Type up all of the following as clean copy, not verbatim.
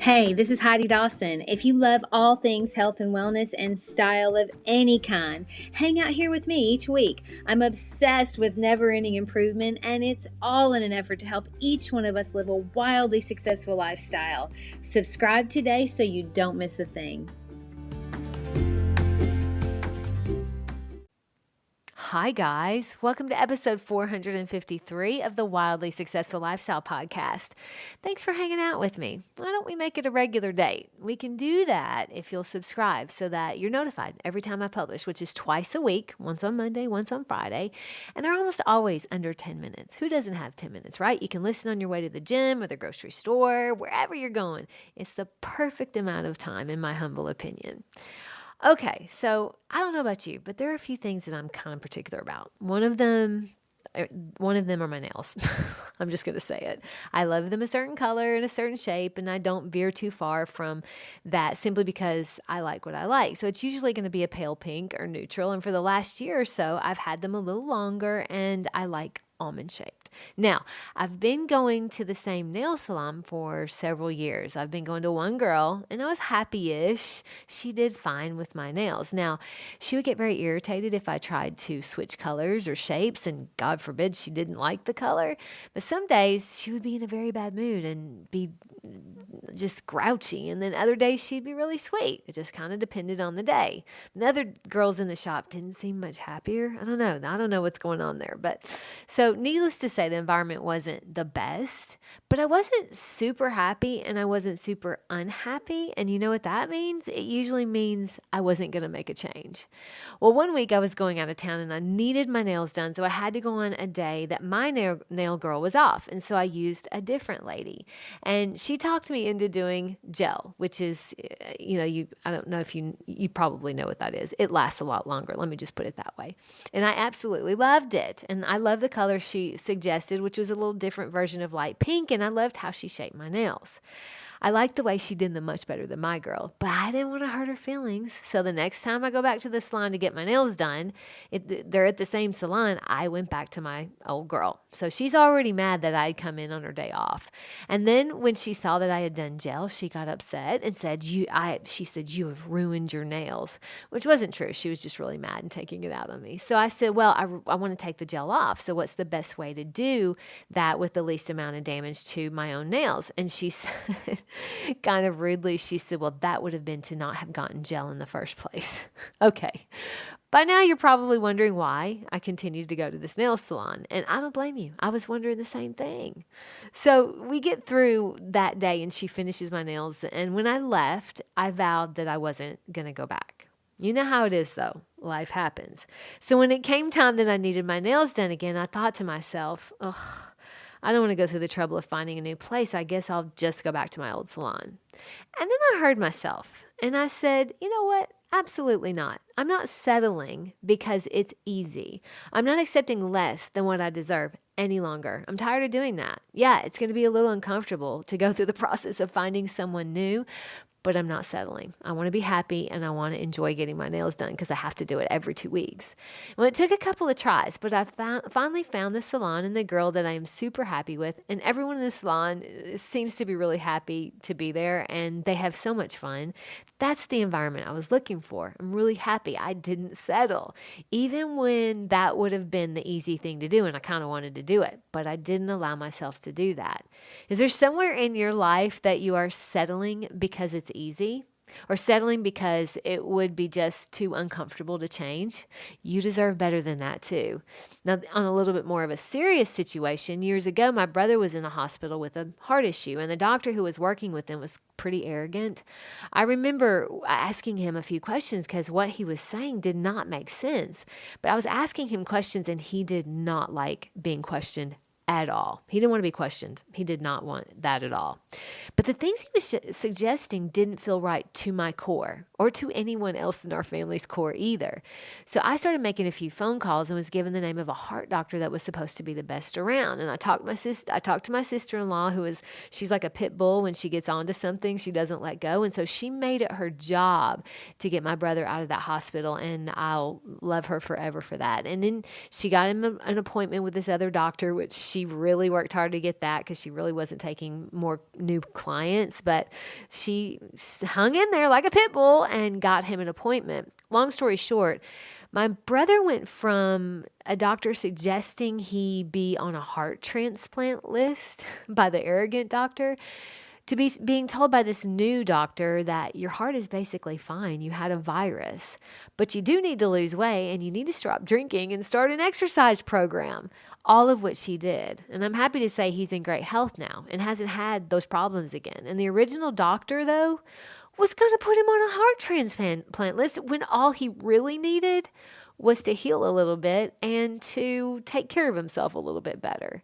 Hey, this is Heidi Dawson. If you love all things health and wellness and style of any kind, hang out here with me each week. I'm obsessed with never ending improvement, and it's all in an effort to help each one of us live a wildly successful lifestyle. Subscribe today so you don't miss a thing. Hi, guys. Welcome to episode 453 of the Wildly Successful Lifestyle Podcast. Thanks for hanging out with me. Why don't we make it a regular date? We can do that if you'll subscribe so that you're notified every time I publish, which is twice a week, once on Monday, once on Friday. And they're almost always under 10 minutes. Who doesn't have 10 minutes, right? You can listen on your way to the gym or the grocery store, wherever you're going. It's the perfect amount of time, in my humble opinion. Okay, so I don't know about you, but there are a few things that I'm kind of particular about. One of them are my nails. I'm just going to say it. I love them a certain color and a certain shape, and I don't veer too far from that simply because I like what I like. So it's usually going to be a pale pink or neutral. And for the last year or so, I've had them a little longer, and I like almond shaped. Now, I've been going to the same nail salon for several years. I've been going to one girl, and I was happy-ish. She did fine with my nails. Now, she would get very irritated if I tried to switch colors or shapes, and God forbid she didn't like the color. But some days she would be in a very bad mood and be just grouchy, and then other days she'd be really sweet. It just kind of depended on the day. And the other girls in the shop didn't seem much happier. I don't know what's going on there. But so needless to say, the environment wasn't the best, but I wasn't super happy and I wasn't super unhappy. And you know what that means? It usually means I wasn't going to make a change. Well, one week I was going out of town and I needed my nails done, so I had to go on a day that my nail girl was off. And so I used a different lady. And she talked me into doing gel, which is, I don't know if you probably know what that is. It lasts a lot longer. Let me just put it that way. And I absolutely loved it. And I love the color she suggested, which was a little different version of light pink. And I loved how she shaped my nails. I liked the way she did them much better than my girl, but I didn't want to hurt her feelings. So the next time I go back to the salon to get my nails done, they're at the same salon, I went back to my old girl. So she's already mad that I'd come in on her day off. And then when she saw that I had done gel, she got upset and said, she said, "You have ruined your nails," which wasn't true. She was just really mad and taking it out on me. So I said, well, I want to take the gel off. So what's the best way to do that with the least amount of damage to my own nails? And she said, kind of rudely, she said, well, that would have been to not have gotten gel in the first place. Okay. By now, you're probably wondering why I continued to go to this nail salon, and I don't blame you. I was wondering the same thing. So we get through that day, and she finishes my nails, and when I left, I vowed that I wasn't going to go back. You know how it is, though. Life happens. So when it came time that I needed my nails done again, I thought to myself, ugh, I don't want to go through the trouble of finding a new place. I guess I'll just go back to my old salon. And then I heard myself and I said, you know what? Absolutely not. I'm not settling because it's easy. I'm not accepting less than what I deserve any longer. I'm tired of doing that. Yeah, it's going to be a little uncomfortable to go through the process of finding someone new, but I'm not settling. I want to be happy and I want to enjoy getting my nails done because I have to do it every 2 weeks. Well, it took a couple of tries, but I finally found the salon and the girl that I am super happy with. And everyone in the salon seems to be really happy to be there and they have so much fun. That's the environment I was looking for. I'm really happy. I didn't settle, even when that would have been the easy thing to do and I kind of wanted to do it, but I didn't allow myself to do that. Is there somewhere in your life that you are settling because it's easy, or settling because it would be just too uncomfortable to change? You deserve better than that too. Now, on a little bit more of a serious situation, years ago, my brother was in the hospital with a heart issue, and the doctor who was working with him was pretty arrogant. I remember asking him a few questions because what he was saying did not make sense. But I was asking him questions, and he did not like being questioned at all. He didn't want to be questioned. He did not want that at all. But the things he was suggesting didn't feel right to my core or to anyone else in our family's core either. So I started making a few phone calls and was given the name of a heart doctor that was supposed to be the best around. And I talked to my sister-in-law, she's like a pit bull. When she gets onto something, she doesn't let go. And so she made it her job to get my brother out of that hospital, and I'll love her forever for that. And then she got him an appointment with this other doctor, which she She really worked hard to get that because she really wasn't taking more new clients, but she hung in there like a pit bull and got him an appointment. Long story short, my brother went from a doctor suggesting he be on a heart transplant list by the arrogant doctor to being told by this new doctor that your heart is basically fine. You had a virus, but you do need to lose weight and you need to stop drinking and start an exercise program, all of which he did. And I'm happy to say he's in great health now and hasn't had those problems again. And the original doctor, though, was going to put him on a heart transplant list when all he really needed was to heal a little bit and to take care of himself a little bit better.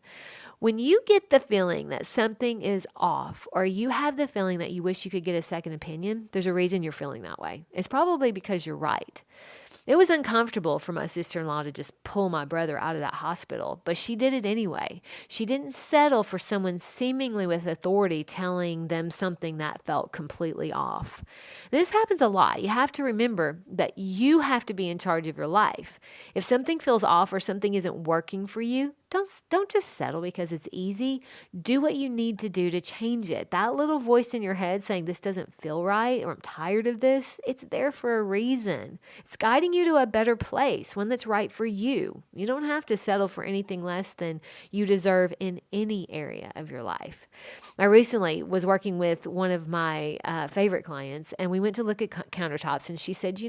When you get the feeling that something is off, or you have the feeling that you wish you could get a second opinion, there's a reason you're feeling that way. It's probably because you're right. It was uncomfortable for my sister-in-law to just pull my brother out of that hospital, but she did it anyway. She didn't settle for someone seemingly with authority telling them something that felt completely off. This happens a lot. You have to remember that you have to be in charge of your life. If something feels off or something isn't working for you, don't just settle because it's easy. Do what you need to do to change it. That little voice in your head saying this doesn't feel right or I'm tired of this, it's there for a reason. It's guiding you to a better place, one that's right for you. You don't have to settle for anything less than you deserve in any area of your life. I recently was working with one of my favorite clients, and we went to look at countertops, and she said,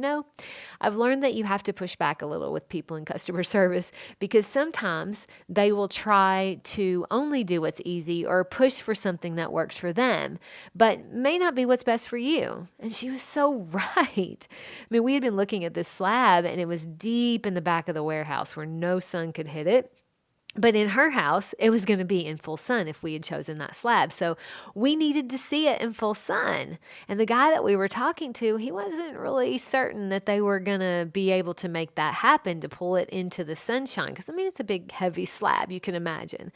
I've learned that you have to push back a little with people in customer service because sometimes they will try to only do what's easy or push for something that works for them, but may not be what's best for you. And she was so right. I mean, we had been looking at this slab, and it was deep in the back of the warehouse where no sun could hit it. But in her house, it was going to be in full sun if we had chosen that slab. So we needed to see it in full sun. And the guy that we were talking to, he wasn't really certain that they were going to be able to make that happen to pull it into the sunshine. Because, it's a big, heavy slab, you can imagine.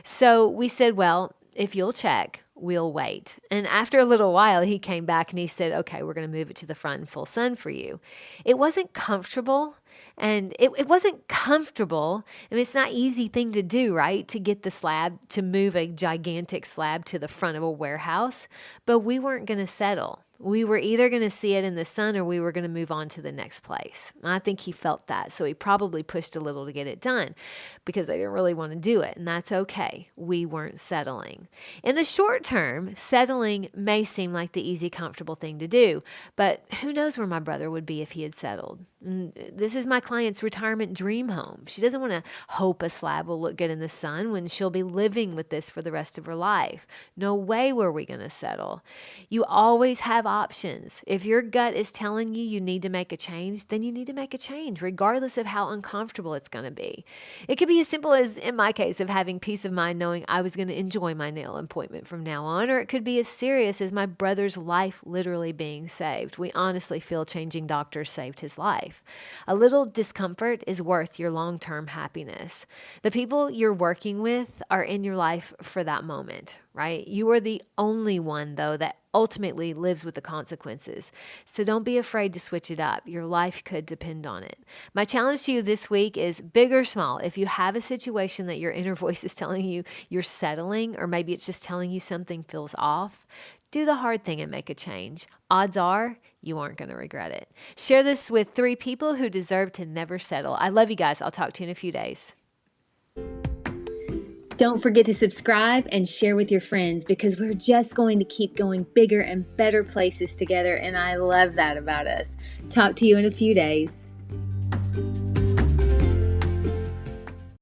So we said, well, if you'll check, we'll wait. And after a little while, he came back and he said, okay, we're going to move it to the front in full sun for you. It wasn't comfortable. And it wasn't comfortable. It's not an easy thing to do, right? To get the slab, to move a gigantic slab to the front of a warehouse. But we weren't going to settle. We were either going to see it in the sun or we were going to move on to the next place. I think he felt that. So he probably pushed a little to get it done because they didn't really want to do it. And that's okay. We weren't settling. In the short term, settling may seem like the easy, comfortable thing to do. But who knows where my brother would be if he had settled. This is my client's retirement dream home. She doesn't want to hope a slab will look good in the sun when she'll be living with this for the rest of her life. No way were we going to settle. You always have options. If your gut is telling you you need to make a change, then you need to make a change, regardless of how uncomfortable it's going to be. It could be as simple as, in my case, of having peace of mind knowing I was going to enjoy my nail appointment from now on, or it could be as serious as my brother's life literally being saved. We honestly feel changing doctors saved his life. A little discomfort is worth your long-term happiness. The people you're working with are in your life for that moment, right? You are the only one, though, that ultimately lives with the consequences. So don't be afraid to switch it up. Your life could depend on it. My challenge to you this week is big or small. If you have a situation that your inner voice is telling you you're settling, or maybe it's just telling you something feels off, do the hard thing and make a change. Odds are you aren't going to regret it. Share this with 3 people who deserve to never settle. I love you guys. I'll talk to you in a few days. Don't forget to subscribe and share with your friends because we're just going to keep going bigger and better places together, and I love that about us. Talk to you in a few days.